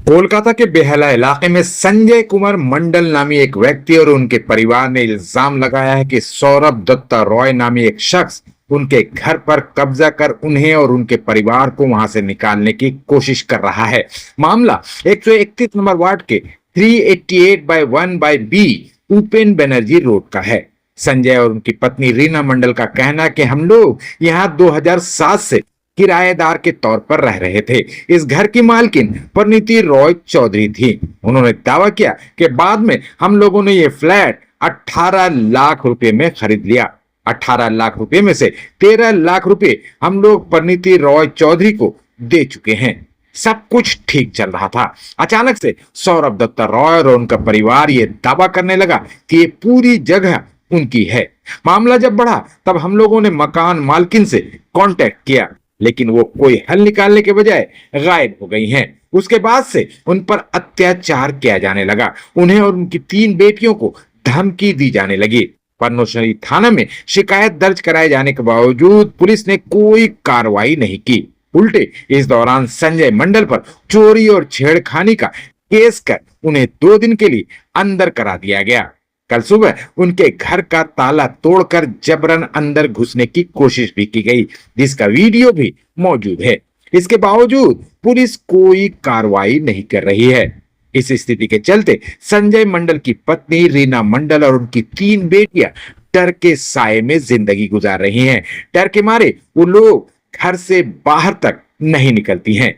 कोलकाता के बेहला इलाके में संजय कुमार मंडल नामी एक व्यक्ति और उनके परिवार ने इल्जाम लगाया है कि सौरभ दत्ता रॉय नामी एक शख्स उनके घर पर कब्जा कर उन्हें और उनके परिवार को वहां से निकालने की कोशिश कर रहा है। मामला 131 नंबर वार्ड के 388/1/B उपेन बनर्जी रोड का है। संजय और उनकी पत्नी रीना मंडल का कहना है कि हम लोग यहाँ 2007 से किराएदार के तौर पर रह रहे थे। इस घर की मालकिन परिणीति रॉय चौधरी थी। उन्होंने दावा किया कि बाद में हम लोगों ने ये फ्लैट 18 लाख रुपए में खरीद लिया। 18 लाख रुपए में से 13 लाख रुपए हम लोग परिणीति रॉय चौधरी को दे चुके हैं। सब कुछ ठीक चल रहा था। अचानक से सौरभ दत्ता रॉय और उनका परिवार ये दावा करने लगा कि ये पूरी जगह उनकी है। मामला जब बढ़ा तब हम लोगों ने मकान मालकिन से कांटेक्ट किया, लेकिन वो कोई हल निकालने के बजाय गायब हो गई हैं। उसके बाद से उन पर अत्याचार किया जाने लगा। उन्हें और उनकी 3 बेटियों को धमकी दी जाने लगी। पद्मश्री थाना में शिकायत दर्ज कराए जाने के बावजूद पुलिस ने कोई कार्रवाई नहीं की। उल्टे इस दौरान संजय मंडल पर चोरी और छेड़खानी का केस कर उन्हें 2 दिन के लिए अंदर करा दिया गया। कल सुबह उनके घर का ताला तोड़कर जबरन अंदर घुसने की कोशिश भी की गई, जिसका वीडियो भी मौजूद है। इसके बावजूद पुलिस कोई कार्रवाई नहीं कर रही है। इस स्थिति के चलते संजय मंडल की पत्नी रीना मंडल और उनकी 3 बेटियां डर के साए में जिंदगी गुजार रही हैं। डर के मारे वो लोग घर से बाहर तक नहीं निकलती हैं।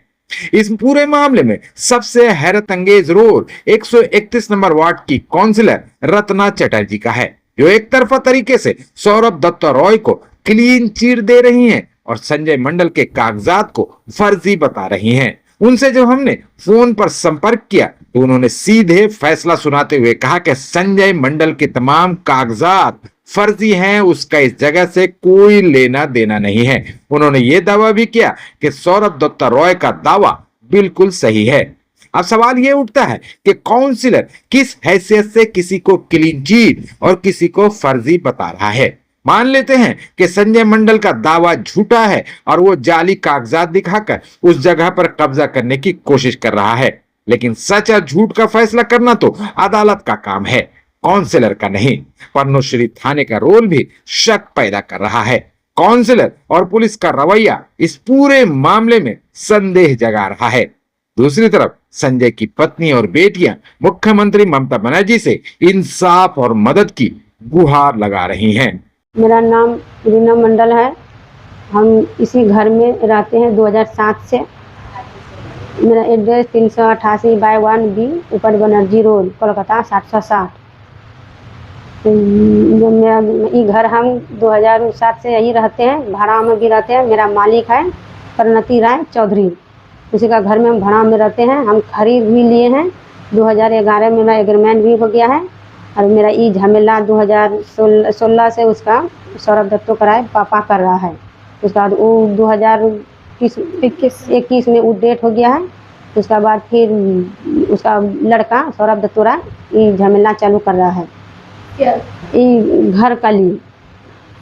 इस पूरे मामले में सबसे हैरत अंगेज रोल 131 नंबर वार्ड की काउंसिलर रत्ना चटर्जी का है, जो एक तरफा तरीके से सौरभ दत्ता रॉय को क्लीन चिट दे रही हैं और संजय मंडल के कागजात को फर्जी बता रही हैं। उनसे जब हमने फोन पर संपर्क किया तो उन्होंने सीधे फैसला सुनाते हुए कहा कि संजय मंडल के तमाम कागजात फर्जी हैं, उसका इस जगह से कोई लेना देना नहीं है। उन्होंने ये दावा भी किया कि सौरभ दत्ता रॉय का दावा बिल्कुल सही है। अब सवाल ये उठता है कि काउंसिलर किस हैसियत से किसी को क्लीन चिट और किसी को फर्जी बता रहा है। मान लेते हैं कि संजय मंडल का दावा झूठा है और वो जाली कागजात दिखाकर उस जगह पर कब्जा करने की कोशिश कर रहा है, लेकिन सच और झूठ का फैसला करना तो अदालत का काम है, काउंसिलर का नहीं। पद्मश्री थाने का रोल भी शक पैदा कर रहा है। काउंसिलर और पुलिस का रवैया इस पूरे मामले में संदेह जगा रहा है। दूसरी तरफ संजय की पत्नी और बेटियां मुख्यमंत्री ममता बनर्जी से इंसाफ और मदद की गुहार लगा रही हैं। मेरा नाम रीना मंडल है। हम इसी घर में रहते हैं 2007 से। मेरा एड्रेस 388/1B ऊपर बनर्जी रोड, कोलकाता 760। मेरा ये घर हम 2007 से यही रहते हैं, भाड़ा में भी रहते हैं। मेरा मालिक है परिणीति राय चौधरी, उसी का घर में हम भाड़ा में रहते हैं। हम खरीद भी लिए हैं। 2011 में मेरा एग्रीमेंट भी हो गया है और मेरा ये झमेला 2016 से उसका सौरभ दत्तो कराए पापा कर रहा है। उसके बाद वो 2021 में वो डेट हो गया है। उसके बाद फिर उसका लड़का सौरभ दत्तो राय ये झमेला चालू कर रहा है। ये घर का लिए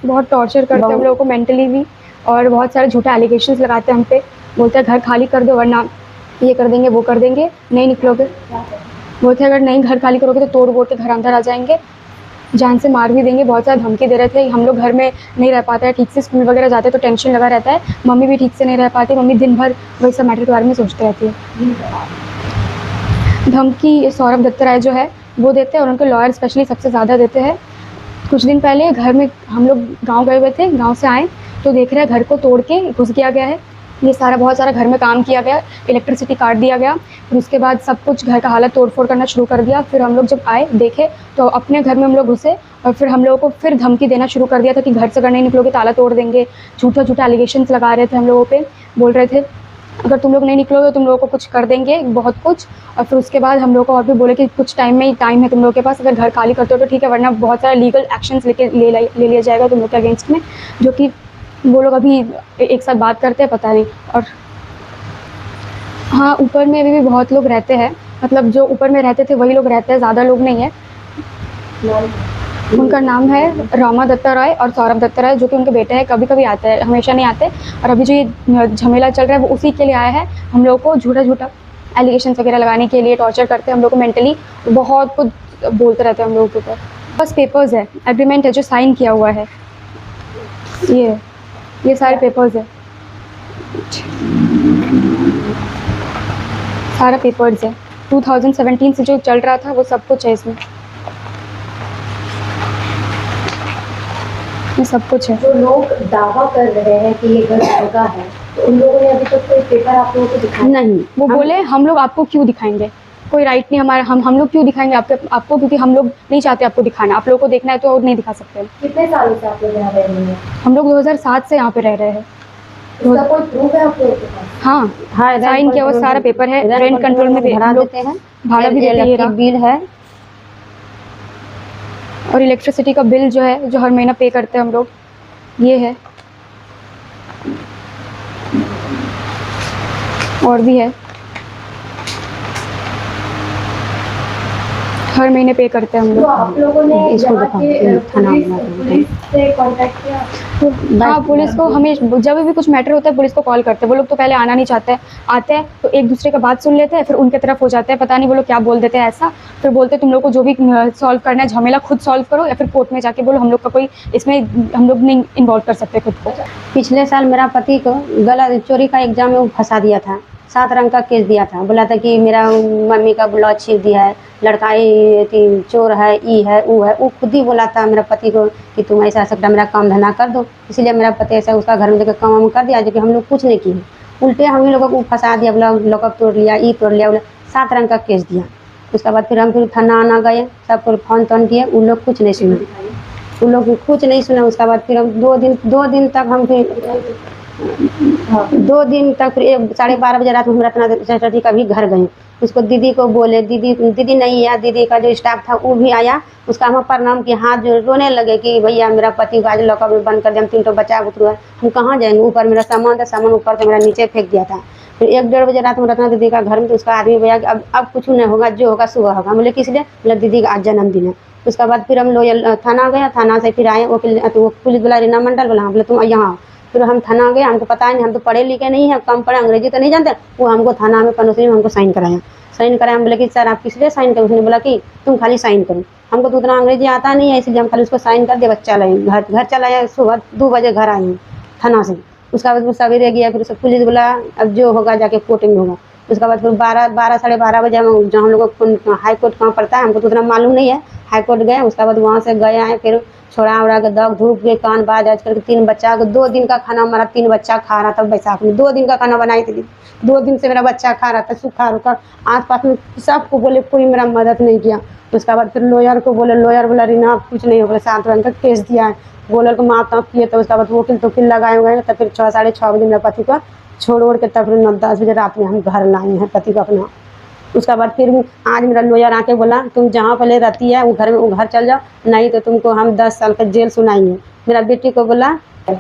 बहुत टॉर्चर करते हैं हम लोगों को मेंटली भी, और बहुत सारे झूठे एलिगेशंस लगाते हैं हम पे। बोलते हैं घर खाली कर दो वरना ये कर देंगे वो कर देंगे, नहीं निकलोगे। बोलते हैं अगर नहीं घर खाली करोगे तो तोड़ फोड़ के घर अंदर आ जाएंगे, जान से मार भी देंगे। बहुत सारा धमकी दे रहे थे। हम लोग घर में नहीं रह पाते हैं ठीक से, स्कूल वगैरह जाते तो टेंशन लगा रहता है। मम्मी भी ठीक से नहीं रह पाती, मम्मी दिन भर वही सब मैटर के बारे में सोचते रहती है। धमकी सौरभ दत्ता राय जो है वो देते हैं और उनके लॉयर स्पेशली सबसे ज़्यादा देते हैं। कुछ दिन पहले घर में हम लोग गाँव गए हुए थे, गाँव से आए तो देख रहे हैं घर को तोड़ के घुस किया गया है। ये सारा बहुत सारा घर में काम किया गया, इलेक्ट्रिसिटी काट दिया गया। फिर उसके बाद सब कुछ घर का हालत तोड़ फोड़ करना शुरू कर दिया। फिर हम लोग जब आए देखे तो अपने घर में हम लोग घुसे और फिर हम लोगों को फिर धमकी देना शुरू कर दिया था कि घर से अगर नहीं निकलोगे ताला तोड़ देंगे। झूठा झूठा एलिगेशंस लगा रहे थे हम लोगों पे, बोल रहे थे अगर तुम लोग नहीं निकलोगे तो तुम लोगों को कुछ कर देंगे, बहुत कुछ। और फिर उसके बाद हम लोग को और भी बोले कि कुछ टाइम में ही टाइम है तुम लोगों के पास, अगर घर खाली करते हो तो ठीक है वरना बहुत सारा लीगल एक्शंस ले लिया जाएगा तुम लोग के अगेंस्ट में। जो कि वो लोग अभी एक साथ बात करते हैं पता नहीं। और हाँ, ऊपर में अभी भी बहुत लोग रहते हैं, मतलब जो ऊपर में रहते थे वही लोग रहते हैं, ज़्यादा लोग नहीं है। उनका नाम है रामा दत्ता रॉय और सौरभ दत्ता रॉय, जो कि उनके बेटे हैं। कभी कभी आते हैं, हमेशा नहीं आते। और अभी जो ये झमेला चल रहा है वो उसी के लिए आया है, हम लोगों को झूठा झूठा एलिगेशन वगैरह लगाने के लिए, टॉर्चर करते हैं हम लोग को मेंटली, बहुत कुछ बोलते रहते हैं हम लोगों के ऊपर। बस पेपर्स है, एग्रीमेंट है जो साइन किया हुआ है, ये सारे पेपर्स है, सारा पेपर्स है। 2017 से जो चल रहा था वो सब कुछ है इसमें, ये सब कुछ है। जो लोग दावा कर रहे हैं कि ये घर उनका है, तो उन लोगों ने अभी तक कोई पेपर आप लोगों को दिखाया? नहीं, वो बोले हम लोग आपको क्यों दिखाएंगे, कोई राइट नहीं हमारा, हम लोग क्यों दिखाएंगे आपको, क्योंकि हम लोग नहीं चाहते आपको दिखाना, आप लोगों को देखना है तो और नहीं दिखा सकते। कितने सालों से आप लोग यहाँ रह रहे हैं? हम लोग 2007 से यहाँ पे रह रहे हैं। इसका कोई प्रूफ है आप लोगों के पास? हाँ, हाँ, साइन किया हुआ सारा पेपर है, रेंट कंट्रोल में भरा हम लोग देते हैं, भाड़ा भी देते हैं, ये रहा। बिल है और इलेक्ट्रिसिटी का बिल जो है, जो हर महीना पे करते हैं हम लोग, ये है, और भी है, हर महीने पे करते हैं हम तो लोग। आप लोगों ने इसको यहाँ दिखाओ, के थाना पुलिस से कांटेक्ट किया? हाँ, पुलिस को हमें जब भी कुछ मैटर होता है पुलिस को कॉल करते हैं। वो लोग तो पहले आना नहीं चाहते हैं, आते हैं तो एक दूसरे का बात सुन लेते हैं, फिर उनके तरफ हो जाते हैं, पता नहीं वो लोग क्या बोल देते हैं ऐसा। फिर बोलते हैं तुम लोग को जो भी सॉल्व करना है झमेला खुद सॉल्व करो, या फिर कोर्ट में जाके बोलो, हम लोग का कोई इसमें, हम लोग नहीं इन्वॉल्व कर सकते खुद को। पिछले साल मेरा पति को गला चोरी का एग्जाम में वो फंसा दिया था, 7 रंग का केस दिया था, बोला था कि मेरा मम्मी का ब्लाउज छीन दिया है, लड़का ये चोर है, ई है, वो खुद ही बोला था मेरा पति को कि तुम ऐसा सकता मेरा काम धंधा कर दो, इसलिए मेरा पति ऐसा उसका घर में देकर काम वाम कर दिया, जो कि हम लोग कुछ नहीं किए, उल्टे हम ही लोगों को फंसा दिया, बोला लॉकअप तोड़ लिया, ई तोड़ लिया, बोला 7 रंग का केस दिया। उसके बाद फिर हम थाना आना गए, सबको फोन तोन किए, उन लोग कुछ नहीं सुने, उन लोग कुछ नहीं सुना। उसके बाद फिर हम 2 दिन तक हम फिर 2 दिन तक फिर 12:30 बजे रात में हम रत्ना चटर्जी का भी घर गए, उसको दीदी को बोले, दीदी नहीं आया, दीदी का जो स्टाफ था वो भी आया, उसका हम प्रणाम किया, हाथ जो रोने लगे कि भैया मेरा पति को आज लॉकअप में बंद कर दिया, हम 3 बच्चा बुतरू है, हम कहाँ जाएंगे, ऊपर मेरा सामान था, सामान ऊपर से मेरा नीचे फेंक दिया था। फिर 1-1:30 बजे रात में रत्ना दीदी का घर में, तो उसका आदमी भैया कि अब कुछ नहीं होगा, जो होगा सुबह होगा। बोले किस लिए, बोले दीदी का आज जन्मदिन है। उसके बाद फिर हम लोग थाना गया, थाना से फिर आए, वो पुलिस बोला रीना मंडल बोला, बोले तुम यहाँ। फिर हम थाना गए, हमको पता नहीं, हम तो पढ़े लिखे नहीं है, कम पढ़े, अंग्रेजी तो नहीं जानते, वो हमको थाना में पनोसरी में हमको साइन कराया। हम बोले कि सर आप किस लिए साइन करो, उसने बोला कि तुम खाली साइन करो, हमको तो उतना अंग्रेजी आता नहीं है, इसलिए हम खाली उसको साइन कर दिया, बस चल आए घर चला आया, सुबह 2 बजे घर आए हैं थाना से। उसके बाद वो सवेरे गया, फिर उसको पुलिस बोला अब जो होगा जाके कोर्ट में होगा। उसके बाद फिर 12 साढ़े 12 बजे हम जहाँ हम लोग को हाई कोर्ट कहाँ पड़ता है हमको तो उतना मालूम नहीं है, हाई कोर्ट गए। उसके बाद वहाँ से गए आए, फिर छोड़ा उड़ा के दग धूप के कान बाज आज करके 3 बच्चा को 2 दिन का खाना हमारा 3 बच्चा खा रहा था। बैसाख में 2 दिन का खाना बनाई थी, 2 दिन से मेरा बच्चा खा रहा था, सूखा रुखा। आस पास में सबको बोले, कोई मेरा मदद नहीं किया। उसके बाद फिर लॉयर को बोले, लॉयर बोला रीना आप कुछ नहीं होगा, 7 रंग का केस दिया है, बोलर को माप ताप किए। तो उसके बाद वकील तो फिर लगाए हुए हैं। तब फिर 6 साढ़े 6 बजे मेरे पति को छोड़ ओढ़ के तब फिर 9-10 बजे रात में हम घर लाए हैं पति को अपना। उसके बाद फिर आज मेरा लॉयर आके बोला तुम जहाँ पहले रहती है वो घर में, वो घर चल जाओ, नहीं तो तुमको हम 10 साल का जेल सुनाएंगे। मेरा बेटी को बोला,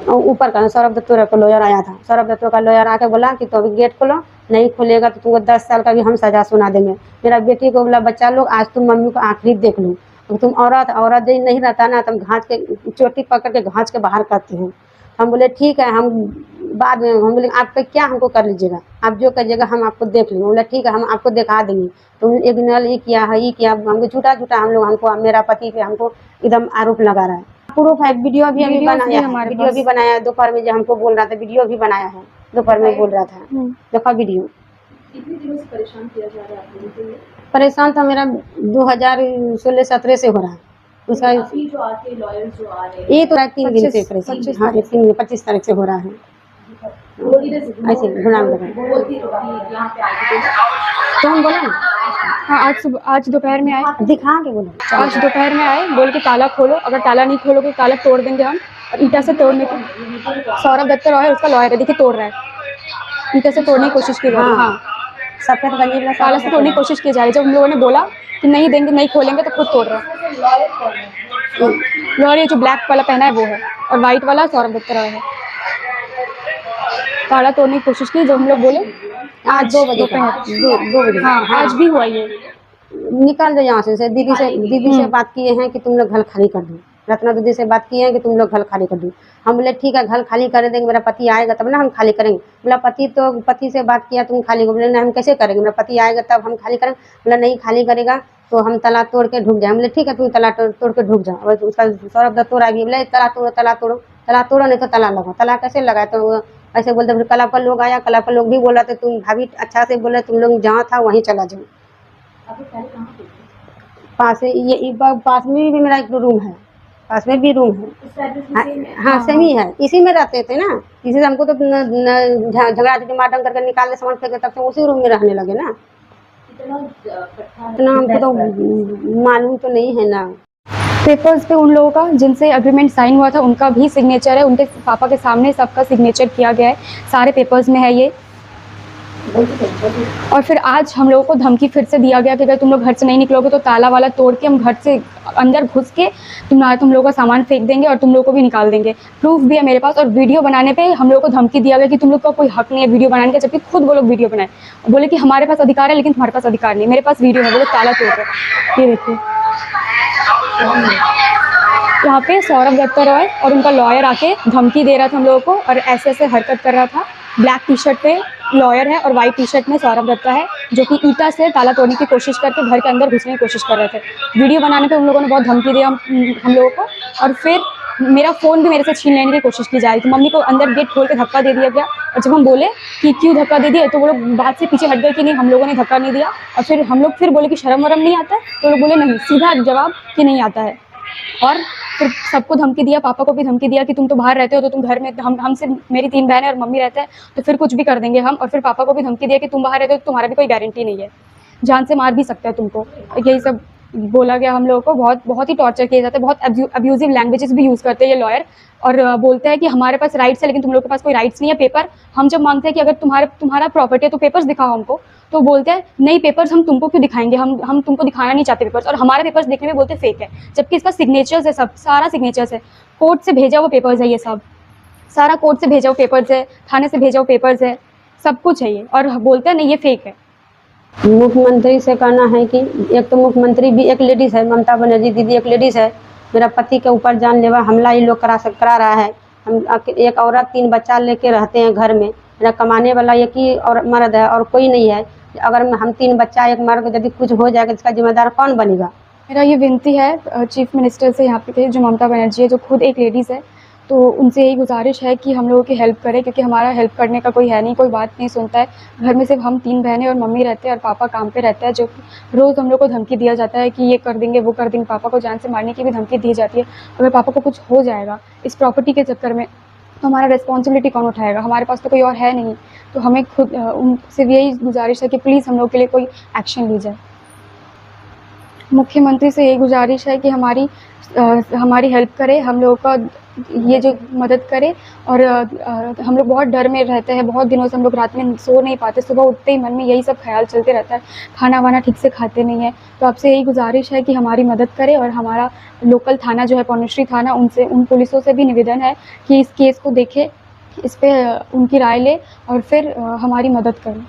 ऊपर का सौरभ दत्तों का लॉयर आया था, सौरभ दत्तों का लॉयर आके बोला कि तो अभी गेट खोलो, नहीं खोलेगा तो तुमको 10 साल का भी हम सजा सुना देंगे। मेरा बेटी को बोला बच्चा लोग आज तुम मम्मी को आखिरी देख लो, तुम औरत जो नहीं रहता ना, तुम घाँच के चोटी पकड़ के घाँच के बाहर करते हैं। हम बोले ठीक है, हम बाद में हम बोले आपका क्या हमको कर लीजिएगा, आप जो करिएगा हम आपको देख लेंगे। बोला ठीक है हम आपको दिखा देंगे। तो एक नल ये किया है, ये किया, हमको झूठा झूठा हम लोग, हमको मेरा पति पे हमको एकदम आरोप लगा रहा है। प्रूफ है, वीडियो भी अभी बनाया है, वीडियो भी बनाया है। दोपहर में जो हमको बोल रहा था वीडियो भी बनाया है, दोपहर में बोल रहा था, देखा वीडियो। कितने दिनों से परेशान किया जा रहा है आप लोगों को? परेशान था मेरा 2016-17 से हो रहा है। उसका अभी जो आके लॉयर जो आ रहे हैं, ये तो 3 दिन से परेशान, हाँ 25 तारीख से हो रहा है। ऐसे गुनाह लगा बोलती तो कि यहाँ पे आके तो हम बोला ना, हाँ, आज दोपहर में आए, दिखा के बोला आज दोपहर में आए, बोल के ताला खोलो, अगर ताला नहीं खोलोगे तो ताला तोड़ देंगे हम। और ईटा से तोड़ने की, सौरभ दत्तर है उसका लॉयर है, देखिए तोड़ रहा है, ईटा से तोड़ने की कोशिश की जा रही है। हाँ, सफेद गंजी वाला ताला से तोड़ने की कोशिश की जा रही है। जब हम लोगों ने बोला कि नहीं देंगे, नहीं खोलेंगे, तो खुद तोड़ रहा है। लॉयर ये जो ब्लैक वाला पहना है वो है, और व्हाइट वाला सौरभ दत्तर है। ताला तोड़ने की कोशिश की, जब हम लोग बोले आज 2 बजे दोपहर, 2 बजे हाँ आज भी हुआ ये। निकाल दो यहाँ से। दीदी से बात किए हैं कि तुम लोग घर खाली कर दो, रत्ना दीदी से बात किए हैं कि तुम लोग घर खाली कर दो। हम बोले ठीक है घर खाली कर देंगे, मेरा पति आएगा तब ना हम खाली करेंगे। बोला पति से बात किया तुम खाली, बोले नहीं हम कैसे करेंगे, मेरा पति आएगा तब हम खाली करेंगे। बोला नहीं खाली करेगा तो हम तला तोड़ के ढुक जाए। बोले ठीक है तुम तला तोड़ के ढुक जाओ। और उसका सौरभ दत्त तोड़ आएगी, बोले तला तोड़ो नहीं तो तला लगाओ। तला कैसे लगाए, तो वो ऐसे बोलते। फिर कल का लोग आया, कल का लोग भी बोला था तुम भाभी अच्छा से बोले तुम लोग जहाँ था वहीं चला जाओ। पास में भी मेरा एक रूम है, पास में भी रूम है। हाँ सेम ही है, इसी में रहते थे ना, इसी से हमको तो झगड़ा मारडम करके निकाल के सामान फेंके, तब से उसी रूम में रहने लगे ना। इतना हमको तो मालूम तो नहीं है ना। पेपर्स पे उन लोगों का जिनसे एग्रीमेंट साइन हुआ था उनका भी सिग्नेचर है, उनके पापा के सामने सबका सिग्नेचर किया गया है, सारे पेपर्स में है ये। और फिर आज हम लोगों को धमकी फिर से दिया गया कि अगर तुम लोग घर से नहीं निकलोगे तो ताला वाला तोड़ के हम घर से अंदर घुस के तुम लोगों का सामान फेंक देंगे और तुम लोगों को भी निकाल देंगे। प्रूफ भी है मेरे पास। और वीडियो बनाने पे हम लोगों को धमकी दिया गया कि तुम लोग का कोई हक नहीं है वीडियो बनाने का, जबकि खुद वो लोग वीडियो बनाए। बोले कि हमारे पास अधिकार है लेकिन तुम्हारे पास अधिकार नहीं। मेरे पास वीडियो है, बोले ताला तोड़ रहे। ये देखिए यहाँ पे सौरभ दत्ता रॉय और उनका लॉयर आके धमकी दे रहा था हम लोगों को और ऐसे ऐसे हरकत कर रहा था। ब्लैक टी शर्ट पे लॉयर है और वाइट टी शर्ट में सौरभ दत्ता है, जो कि ईटा से ताला तोड़ने की कोशिश करके घर के अंदर घुसने की कोशिश कर रहे थे। वीडियो बनाने पे उन लोगों ने बहुत धमकी दिया हम लोगों को। और फिर मेरा फ़ोन भी मेरे से छीन लेने की कोशिश की जा रही थी। मम्मी को अंदर गेट खोल के धक्का दे दिया गया और जब हम बोले कि क्यों धक्का दे दिया तो वो लोग बात से पीछे हट गए कि नहीं हम लोगों ने धक्का नहीं दिया। और फिर हम लोग फिर बोले कि शर्म वरम नहीं आता है, तो लोग बोले नहीं, सीधा जवाब कि नहीं आता है। और फिर सबको धमकी दिया, पापा को भी धमकी दिया कि तुम तो बाहर रहते हो तो तुम घर में हमसे मेरी 3 बहनें और मम्मी रहते हैं तो फिर कुछ भी कर देंगे हम। और फिर पापा को भी धमकी दिया कि तुम बाहर रहते हो तो तुम्हारा भी कोई गारंटी नहीं है, जान से मार भी सकता है तुमको। यही सब बोला गया हम लोगों को। बहुत ही टॉर्चर किए जाते हैं, बहुत अब्यूजिव लैंग्वेजेस भी यूज़ करते हैं ये लॉयर। और बोलते हैं कि हमारे पास राइट्स है लेकिन तुम लोग के पास कोई राइट्स नहीं है। पेपर हम जब मांगते हैं कि अगर तुम्हारा प्रॉपर्टी है तो पेपर्स दिखाओ हमको, तो बोलते हैं नहीं पेपर्स हम तुमको क्यों दिखाएंगे, हम तुमको दिखाना नहीं चाहते पेपर्स। और हमारे पेपर्स देखने में बोलते फेक है, जबकि इसका सिग्नेचर्स है, सब सारा सिग्नेचर्स है, कोर्ट से भेजा हुआ पेपर्स है, ये सब सारा कोर्ट से भेजा हुआ पेपर्स है, थाने से भेजा हुआ पेपर्स है, सब कुछ है ये। और बोलते हैं नहीं ये फेक है। मुख्यमंत्री से कहना है कि एक तो मुख्यमंत्री भी एक लेडीज़ है, ममता बनर्जी दीदी एक लेडीज़ है। मेरा पति के ऊपर जानलेवा हमला ये लोग करा रहा है। हम एक औरत 3 बच्चा लेके रहते हैं घर में। मेरा कमाने वाला एक ही और मर्द है और कोई नहीं है। अगर हम 3 बच्चा एक मर्द यदि कुछ हो जाएगा इसका जिम्मेदार कौन बनेगा। मेरा ये विनती है चीफ मिनिस्टर से यहाँ पे जो ममता बनर्जी है, जो खुद एक लेडीज़ है, तो उनसे यही गुजारिश है कि हम लोगों की हेल्प करें, क्योंकि हमारा हेल्प करने का कोई है नहीं, कोई बात नहीं सुनता है। घर में सिर्फ हम 3 बहनें और मम्मी रहते हैं और पापा काम पे रहता है, जो रोज़ हम लोग को धमकी दिया जाता है कि ये कर देंगे वो कर देंगे। पापा को जान से मारने की भी धमकी दी जाती है। अगर पापा को कुछ हो जाएगा इस प्रॉपर्टी के चक्कर में तो हमारा रिस्पॉन्सिबिलिटी कौन उठाएगा। हमारे पास तो कोई और है नहीं। तो हमें खुद उनसे यही गुजारिश है कि प्लीज़ हम लोग के लिए कोई एक्शन ली जाए। मुख्यमंत्री से यही गुजारिश है कि हमारी हेल्प करे, हम लोगों का ये जो मदद करे। और हम लोग बहुत डर में रहते हैं, बहुत दिनों से हम लोग रात में सो नहीं पाते, सुबह उठते ही मन में यही सब ख्याल चलते रहता है, खाना वाना ठीक से खाते नहीं है। तो आपसे यही गुजारिश है कि हमारी मदद करें। और हमारा लोकल थाना जो है पौनुश्री थाना, उन पुलिसों से भी निवेदन है कि इस केस को देखें, इस पर उनकी राय ले और फिर हमारी मदद करें।